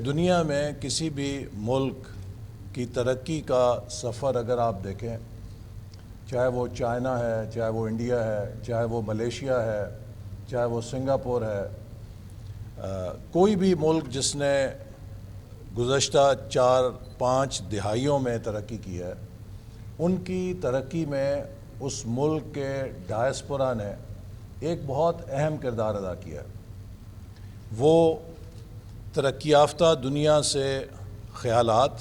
دنیا میں کسی بھی ملک کی ترقی کا سفر اگر آپ دیکھیں، چاہے وہ چائنا ہے، چاہے وہ انڈیا ہے، چاہے وہ ملیشیا ہے، چاہے وہ سنگاپور ہے، کوئی بھی ملک جس نے گزشتہ 4-5 دہائیوں میں ترقی کی ہے، ان کی ترقی میں اس ملک کے ڈائسپورا نے ایک بہت اہم کردار ادا کیا ہے۔ وہ ترقی یافتہ دنیا سے خیالات،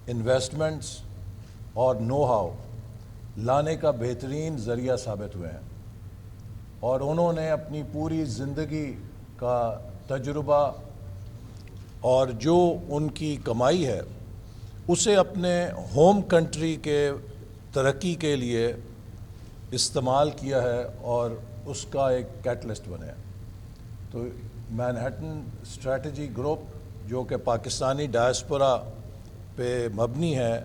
انویسٹمنٹس اور نو ہاؤ لانے کا بہترین ذریعہ ثابت ہوئے ہیں، اور انہوں نے اپنی پوری زندگی کا تجربہ اور جو ان کی کمائی ہے اسے اپنے ہوم کنٹری کے ترقی کے لیے استعمال کیا ہے اور اس کا ایک کیٹلسٹ بنے۔ تو مینہٹن اسٹریٹجی گروپ جو کہ پاکستانی ڈائسپورا پہ مبنی ہے،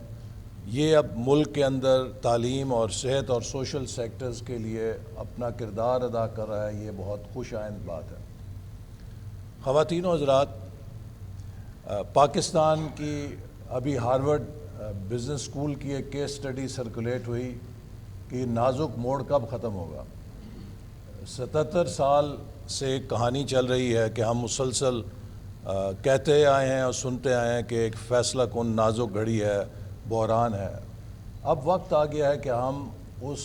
یہ اب ملک کے اندر تعلیم اور صحت اور سوشل سیکٹرز کے لیے اپنا کردار ادا کر رہا ہے۔ یہ بہت خوش آئند بات ہے۔ خواتین و حضرات، پاکستان کی ابھی ہارورڈ بزنس اسکول کی ایک کیس سٹڈی سرکولیٹ ہوئی کہ نازک موڑ کب ختم ہوگا۔ 77 سال سے ایک کہانی چل رہی ہے کہ ہم مسلسل کہتے آئے ہیں اور سنتے آئے ہیں کہ ایک فیصلہ کن نازک گھڑی ہے، بحران ہے۔ اب وقت آ گیا ہے کہ ہم اس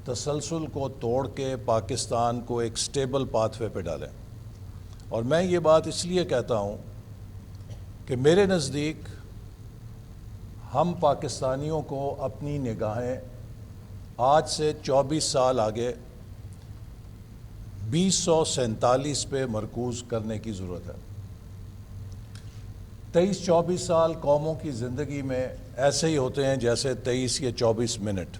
تسلسل کو توڑ کے پاکستان کو ایک سٹیبل پاتھ وے پہ ڈالیں۔ اور میں یہ بات اس لیے کہتا ہوں کہ میرے نزدیک ہم پاکستانیوں کو اپنی نگاہیں آج سے 24 سال آگے 2047 پہ مرکوز کرنے کی ضرورت ہے۔ 23-24 سال قوموں کی زندگی میں ایسے ہی ہوتے ہیں جیسے 23 یا 24 منٹ،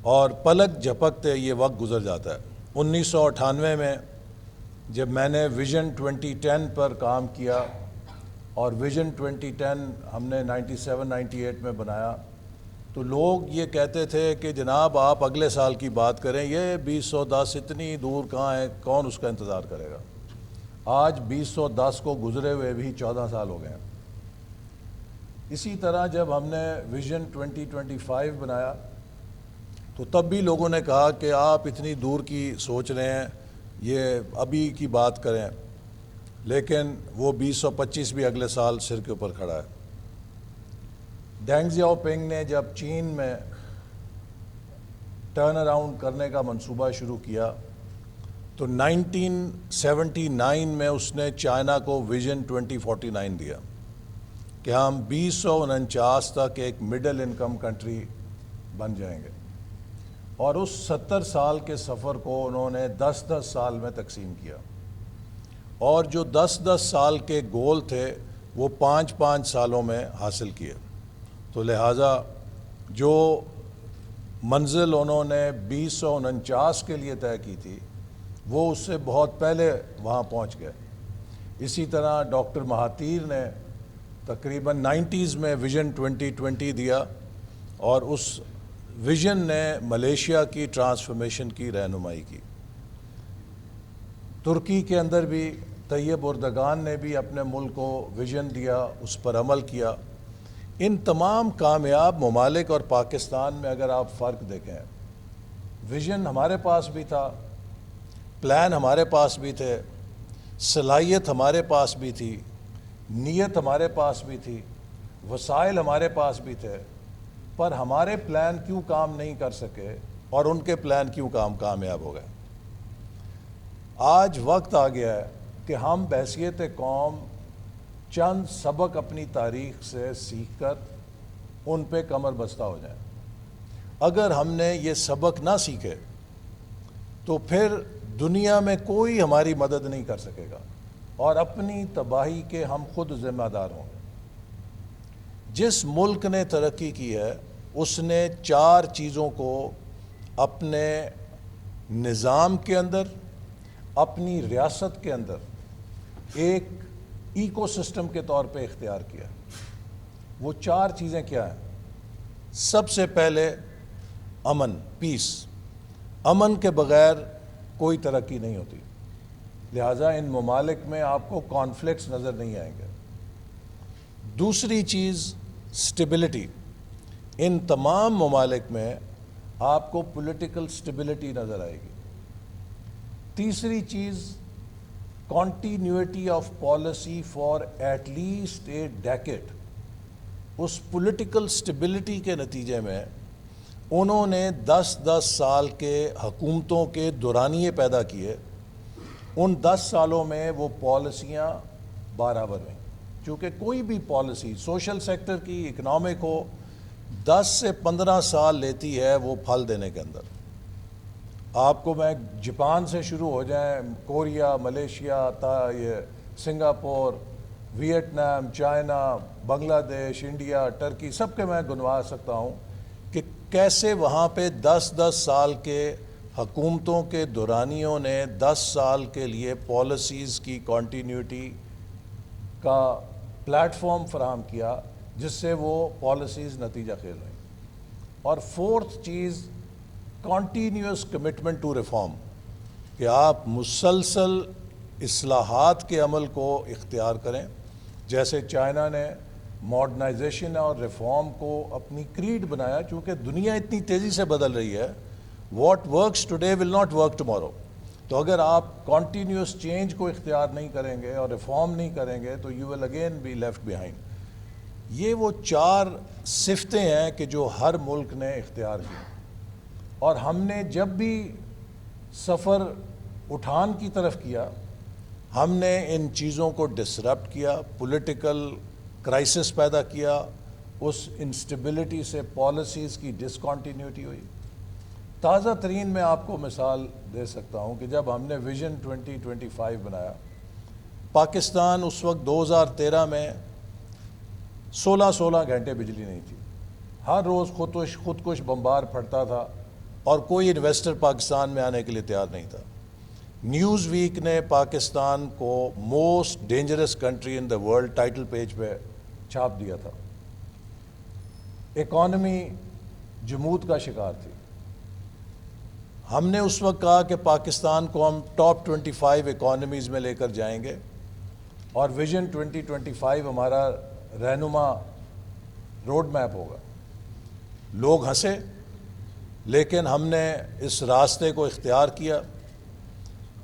اور پلک جھپکتے یہ وقت گزر جاتا ہے۔ 1998 میں جب میں نے ویژن 2010 پر کام کیا، اور ویژن 2010 ہم نے 97-98 میں بنایا، تو لوگ یہ کہتے تھے کہ جناب آپ اگلے سال کی بات کریں، یہ 2010 اتنی دور کہاں ہے، کون اس کا انتظار کرے گا۔ آج 2010 کو گزرے ہوئے بھی 14 سال ہو گئے ہیں۔ اسی طرح جب ہم نے ویژن 2025 بنایا تو تب بھی لوگوں نے کہا کہ آپ اتنی دور کی سوچ رہے ہیں، یہ ابھی کی بات کریں، لیکن وہ 2025 بھی اگلے سال سر کے اوپر کھڑا ہے۔ ڈینگ زیاؤ پنگ نے جب چین میں ٹرن اراؤنڈ کرنے کا منصوبہ شروع کیا تو 1979 میں اس نے چائنا کو ویژن 2049 دیا کہ ہم 2049 تک ایک مڈل انکم کنٹری بن جائیں گے، اور اس 70 سال کے سفر کو انہوں نے 10-10 سال میں تقسیم کیا، اور جو 10-10 سال کے گول تھے وہ 5-5 سالوں میں حاصل کیے۔ تو لہٰذا جو منزل انہوں نے 2049 کے لیے طے کی تھی وہ اس سے بہت پہلے وہاں پہنچ گئے۔ اسی طرح ڈاکٹر مہاتیر نے تقریباً 90s میں ویژن 2020 دیا، اور اس ویژن نے ملیشیا کی ٹرانسفارمیشن کی رہنمائی کی۔ ترکی کے اندر بھی طیب اردگان نے بھی اپنے ملک کو ویژن دیا، اس پر عمل کیا۔ ان تمام کامیاب ممالک اور پاکستان میں اگر آپ فرق دیکھیں، ویژن ہمارے پاس بھی تھا، پلان ہمارے پاس بھی تھے، صلاحیت ہمارے پاس بھی تھی، نیت ہمارے پاس بھی تھی، وسائل ہمارے پاس بھی تھے، پر ہمارے پلان کیوں کام نہیں کر سکے اور ان کے پلان کیوں کامیاب ہو گئے۔ آج وقت آ گیا ہے کہ ہم بحیثیت قوم چند سبق اپنی تاریخ سے سیکھ کر ان پہ کمر بستہ ہو جائیں۔ اگر ہم نے یہ سبق نہ سیکھے تو پھر دنیا میں کوئی ہماری مدد نہیں کر سکے گا، اور اپنی تباہی کے ہم خود ذمہ دار ہوں گے۔ جس ملک نے ترقی کی ہے اس نے 4 چیزوں کو اپنے نظام کے اندر، اپنی ریاست کے اندر ایک ایکو سسٹم کے طور پہ اختیار کیا۔ وہ 4 چیزیں کیا ہیں؟ سب سے پہلے امن، پیس۔ امن کے بغیر کوئی ترقی نہیں ہوتی۔ لہٰذا ان ممالک میں آپ کو کانفلکٹس نظر نہیں آئیں گے۔ دوسری چیز سٹیبلٹی، ان تمام ممالک میں آپ کو پولیٹیکل سٹیبلٹی نظر آئے گی۔ تیسری چیز continuity of policy for at least a decade. اس پولیٹیکل سٹیبلٹی کے نتیجے میں انہوں نے 10 سال کے حکومتوں کے دورانیے پیدا کیے، ان 10 سالوں میں وہ پالیسیاں برابر رہیں، چونکہ کوئی بھی پالیسی سوشل سیکٹر کی اکنامک ہو 10 سے 15 سال لیتی ہے وہ پھل دینے کے اندر۔ آپ کو میں جاپان سے شروع ہو جائیں، کوریا، ملیشیا، یہ سنگاپور، ویتنام، چائنا، بنگلہ دیش، انڈیا، ٹرکی، سب کے میں گنوا سکتا ہوں کہ کیسے وہاں پہ 10 سال کے حکومتوں کے دورانیوں نے 10 سال کے لیے پالیسیز کی کنٹینیوٹی کا پلیٹ فارم فراہم کیا، جس سے وہ پالیسیز نتیجہ خیز ہوئیں۔ اور فورتھ چیز کنٹینیوس کمٹمنٹ ٹو ریفارم، کہ آپ مسلسل اصلاحات کے عمل کو اختیار کریں، جیسے چائنا نے ماڈرنائزیشن اور ریفارم کو اپنی کریڈ بنایا، چونکہ دنیا اتنی تیزی سے بدل رہی ہے، what works today will not work tomorrow. تو اگر آپ کنٹینیوس چینج کو اختیار نہیں کریں گے اور ریفارم نہیں کریں گے تو you will again be left behind. یہ وہ 4 صفتیں ہیں کہ جو ہر ملک نے اختیار کی، اور ہم نے جب بھی سفر اٹھان کی طرف کیا، ہم نے ان چیزوں کو ڈسرپٹ کیا، پولیٹیکل کرائسس پیدا کیا، اس انسٹیبلٹی سے پالیسیز کی ڈسکنٹینیوٹی ہوئی۔ تازہ ترین میں آپ کو مثال دے سکتا ہوں کہ جب ہم نے ویژن 2025 بنایا، پاکستان اس وقت 2013 میں 16 گھنٹے بجلی نہیں تھی، ہر روز خودکش بمبار پھٹتا تھا اور کوئی انویسٹر پاکستان میں آنے کے لیے تیار نہیں تھا۔ نیوز ویک نے پاکستان کو most dangerous country in the world title page پہ چھاپ دیا تھا۔ اکانومی جمود کا شکار تھی۔ ہم نے اس وقت کہا کہ پاکستان کو ہم ٹاپ 25 اکانومیز میں لے کر جائیں گے، اور ویژن 2025 ہمارا رہنما روڈ میپ ہوگا۔ لوگ ہنسے، لیکن ہم نے اس راستے کو اختیار کیا،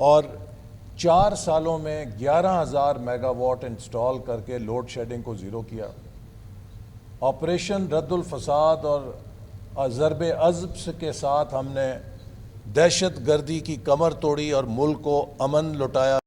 اور 4 سالوں میں 11,000 میگا واٹ انسٹال کر کے لوڈ شیڈنگ کو زیرو کیا۔ آپریشن رد الفساد اور ضرب عضب کے ساتھ ہم نے دہشت گردی کی کمر توڑی اور ملک کو امن لوٹایا۔